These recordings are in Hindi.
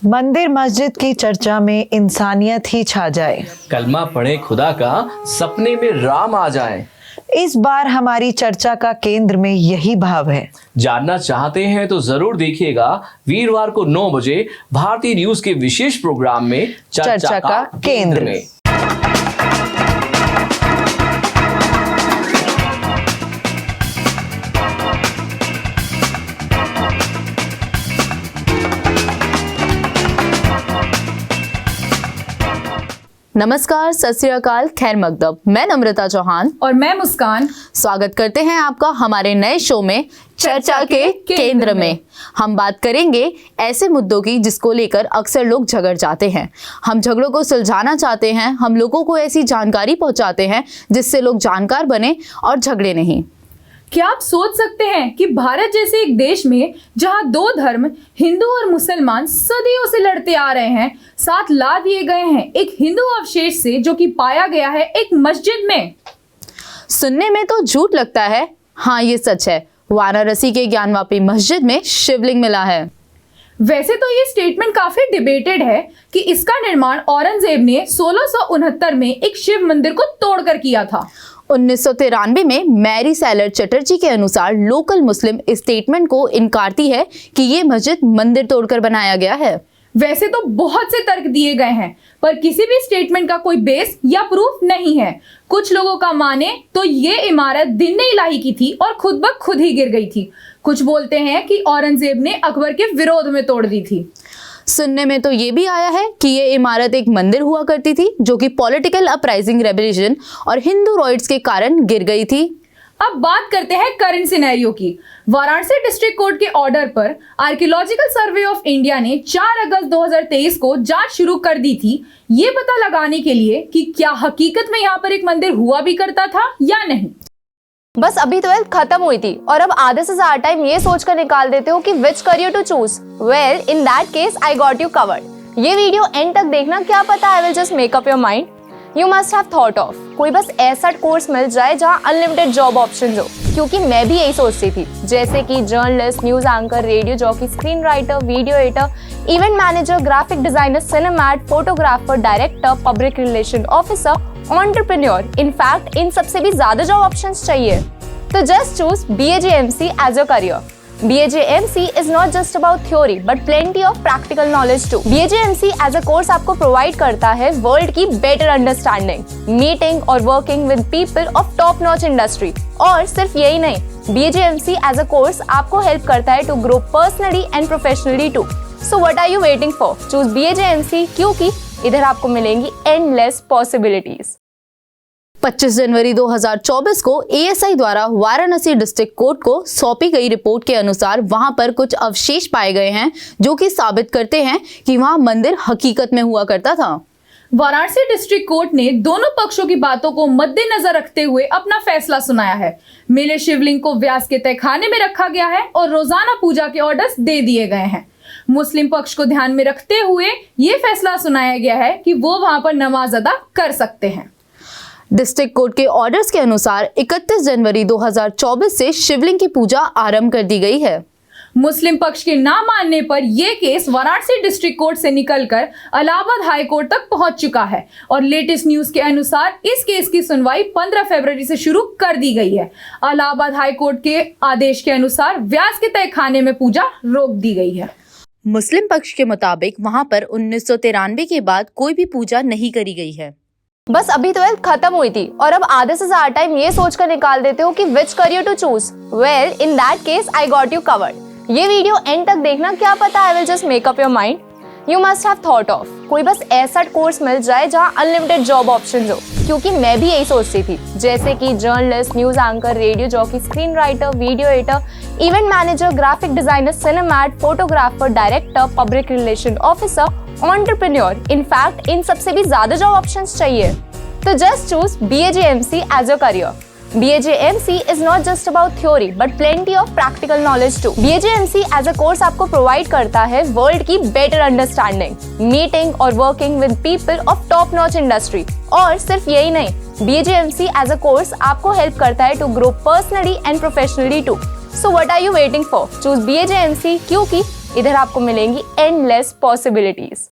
मंदिर मस्जिद की चर्चा में इंसानियत ही छा जाए, कलमा पढ़े खुदा का, सपने में राम आ जाए। इस बार हमारी चर्चा का केंद्र में यही भाव है। जानना चाहते हैं तो जरूर देखिएगा वीरवार को 9 बजे भारतीय न्यूज के विशेष प्रोग्राम में चर्चा का केंद्र में। नमस्कार, सत श्री अकाल, खैर मकदम। मैं नम्रता चौहान और मैं मुस्कान स्वागत करते हैं आपका हमारे नए शो में चर्चा के केंद्र में। हम बात करेंगे ऐसे मुद्दों की जिसको लेकर अक्सर लोग झगड़ जाते हैं। हम झगड़ों को सुलझाना चाहते हैं, हम लोगों को ऐसी जानकारी पहुंचाते हैं जिससे लोग जानकार बने और झगड़े नहीं। क्या आप सोच सकते हैं कि भारत जैसे एक देश में जहां दो धर्म हिंदू और मुसलमान सदियों से लड़ते आ रहे हैं, साथ ला दिए गए हैं एक हिंदू अवशेष से जो कि पाया गया है एक मस्जिद में। सुनने में तो झूठ लगता है, हाँ ये सच है। वाराणसी के ज्ञानवापी मस्जिद में शिवलिंग मिला है। वैसे तो ये स्टेटमेंट काफी डिबेटेड है कि इसका निर्माण औरंगजेब ने 1669 में एक शिव मंदिर को तोड़कर किया था। 1993 में मैरी सैलर चटर्जी के अनुसार लोकल मुस्लिम इस स्टेटमेंट को इनकारती है कि ये मस्जिद मंदिर तोड़कर बनाया गया है। वैसे तो बहुत से तर्क दिए गए हैं, पर किसी भी स्टेटमेंट का कोई बेस या प्रूफ नहीं है। कुछ लोगों का माने तो ये इमारत दिन इलाही की थी और खुद ब खुद ही गिर गई थी। कुछ बोलते हैं कि औरंगजेब ने अकबर के विरोध में तोड़ दी थी। सुनने में तो ये भी आया है कि ये इमारत एक मंदिर हुआ करती थी जो कि पॉलिटिकल अपराइजिंग रेवोल्यूशन और हिंदू रॉयट्स के कारण गिर गई थी। अब बात करते हैं करंट सिनेरियो की। वाराणसी डिस्ट्रिक्ट कोर्ट के ऑर्डर पर आर्कियोलॉजिकल सर्वे ऑफ इंडिया ने 4 अगस्त 2023 को जांच शुरू कर दी थी, ये पता लगाने के लिए कि क्या हकीकत में यहाँ पर एक मंदिर हुआ भी करता था या नहीं। बस अभी 12th खत्म हुई थी और अब आधे से ज्यादा टाइम ये सोचकर निकाल देते हो कि which career to choose. Well, in that case I got you covered. ये वीडियो एंड तक देखना, क्या पता I will just make up your mind. You must have thought of कोई बस ऐसा कोर्स मिल जाए जहाँ अनलिमिटेड जॉब ऑप्शन हो, क्योंकि मैं भी यही सोचती थी। जैसे कि journalist, news anchor, radio jockey, screen writer, video editor, event manager, graphic designer, सिनेमैट, photographer, director, public relation officer, entrepreneur. In fact इन सबसे भी ज्यादा जॉब ऑप्शंस चाहिए। तो just choose BAJMC as a career. BAJMC is not just about theory but plenty of practical knowledge too. BAJMC as a course आपको प्रोवाइड करता है वर्ल्ड की बेटर अंडरस्टैंडिंग, मीटिंग और working with people of top notch industry. और सिर्फ यही नहीं, BAJMC as a course आपको हेल्प करता है to grow personally and professionally too. So what are you waiting for? Choose BAJMC, क्योंकि इधर आपको मिलेंगी एंडलेस पॉसिबिलिटीज। 25 जनवरी 2024 को ASI द्वारा वाराणसी डिस्ट्रिक्ट कोर्ट को सौंपी गई रिपोर्ट के अनुसार वहां पर कुछ अवशेष पाए गए हैं जो कि साबित करते हैं कि वहां मंदिर हकीकत में हुआ करता था। वाराणसी डिस्ट्रिक्ट कोर्ट ने दोनों पक्षों की बातों को मद्देनजर रखते हुए अपना फैसला सुनाया है। मिले शिवलिंग को व्यास के तहखाने में रखा गया है और रोजाना पूजा के ऑर्डर्स दे दिए गए हैं। मुस्लिम पक्ष को ध्यान में रखते हुए ये फैसला सुनाया गया है कि वो वहां पर नमाज अदा कर सकते हैं। डिस्ट्रिक्ट कोर्ट के ऑर्डर्स के अनुसार 31 जनवरी 2024 से शिवलिंग की पूजा आरंभ कर दी गई है। मुस्लिम पक्ष के ना मानने पर यह केस वाराणसी डिस्ट्रिक्ट कोर्ट से निकलकर इलाहाबाद हाई कोर्ट तक पहुंच चुका है और लेटेस्ट न्यूज के अनुसार इस केस की सुनवाई 15 फरवरी से शुरू कर दी गई है। इलाहाबाद हाई कोर्ट के आदेश के अनुसार व्यास के तहखाने में पूजा रोक दी गई है। मुस्लिम पक्ष के मुताबिक वहां पर 1993 के बाद कोई भी पूजा नहीं करी गई है। बस अभी 12th खत्म हुई थी और अब आधे से ज्यादा टाइम ये सोचकर निकाल देते हो कि which career to choose. Well, in that case I got you covered. ये वीडियो एंड तक देखना, क्या पता I will just make up your mind. You must have thought of कोई बस ऐसा कोर्स मिल जाए जहाँ अनलिमिटेड जॉब ऑप्शन हो, क्योंकि मैं भी यही सोचती थी। जैसे कि journalist, news anchor, radio jockey, screen writer, video editor, event manager, graphic designer, सिनेमैट, photographer, director, public relation officer, entrepreneur. In fact इन सबसे भी ज्यादा जॉब ऑप्शंस चाहिए। तो just choose BAJMC as a career. BAJMC is not just about theory but plenty of practical knowledge too. BAJMC as a course आपको प्रोवाइड करता है वर्ल्ड की बेटर अंडरस्टैंडिंग, मीटिंग और working with people of top notch industry. और सिर्फ यही नहीं, BAJMC as a course आपको हेल्प करता है to grow personally and professionally too. So what are you waiting for? Choose BAJMC, क्योंकि इधर आपको मिलेंगी एंडलेस पॉसिबिलिटीज।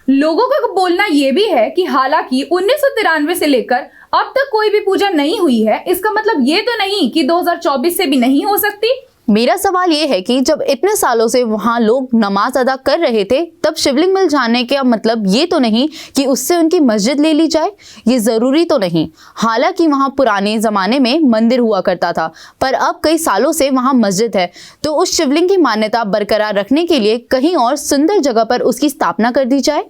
लोगों का बोलना यह भी है कि हालांकि 1993 से लेकर अब तक कोई भी पूजा नहीं हुई है, इसका मतलब ये तो नहीं कि 2024 से भी नहीं हो सकती। मेरा सवाल ये है कि जब इतने सालों से वहां लोग नमाज अदा कर रहे थे, तब शिवलिंग मिल जाने का मतलब ये तो नहीं कि उससे उनकी मस्जिद ले ली जाए। ये जरूरी तो नहीं। हालांकि वहां पुराने जमाने में मंदिर हुआ करता था, पर अब कई सालों से वहां मस्जिद है, तो उस शिवलिंग की मान्यता बरकरार रखने के लिए कहीं और सुंदर जगह पर उसकी स्थापना कर दी जाए।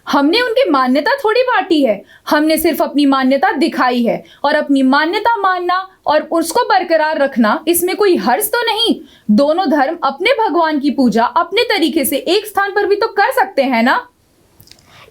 हमने उनकी मान्यता थोड़ी बांटी है, हमने सिर्फ अपनी मान्यता दिखाई है, और अपनी मान्यता मानना और उसको बरकरार रखना इसमें कोई हर्ज तो नहीं। दोनों धर्म अपने भगवान की पूजा अपने तरीके से एक स्थान पर भी तो कर सकते हैं ना।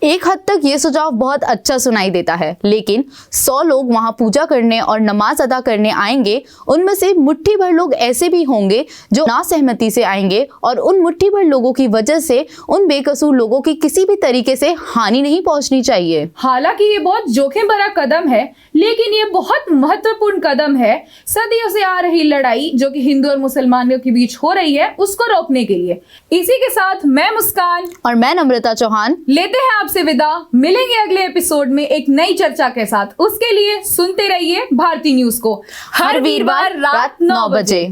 एक हद तक ये सुझाव बहुत अच्छा सुनाई देता है, लेकिन 100 लोग वहां पूजा करने और नमाज अदा करने आएंगे, उनमें से मुट्ठी भर लोग ऐसे भी होंगे जो नासहमति से आएंगे, और उन मुट्ठी भर लोगों की वजह से उन बेकसूर लोगों की किसी भी तरीके से हानि नहीं पहुंचनी चाहिए। हालांकि ये बहुत जोखिम भरा कदम है, लेकिन ये बहुत महत्वपूर्ण कदम है सदियों से आ रही लड़ाई जो कि हिंदू और मुसलमानों के बीच हो रही है, उसको रोकने के लिए। इसी के साथ मैं मुस्कान और मैं नम्रता चौहान लेते हैं आपसे विदा। मिलेंगे अगले एपिसोड में एक नई चर्चा के साथ। उसके लिए सुनते रहिए भारती न्यूज को हर वीरवार रात 9 बजे।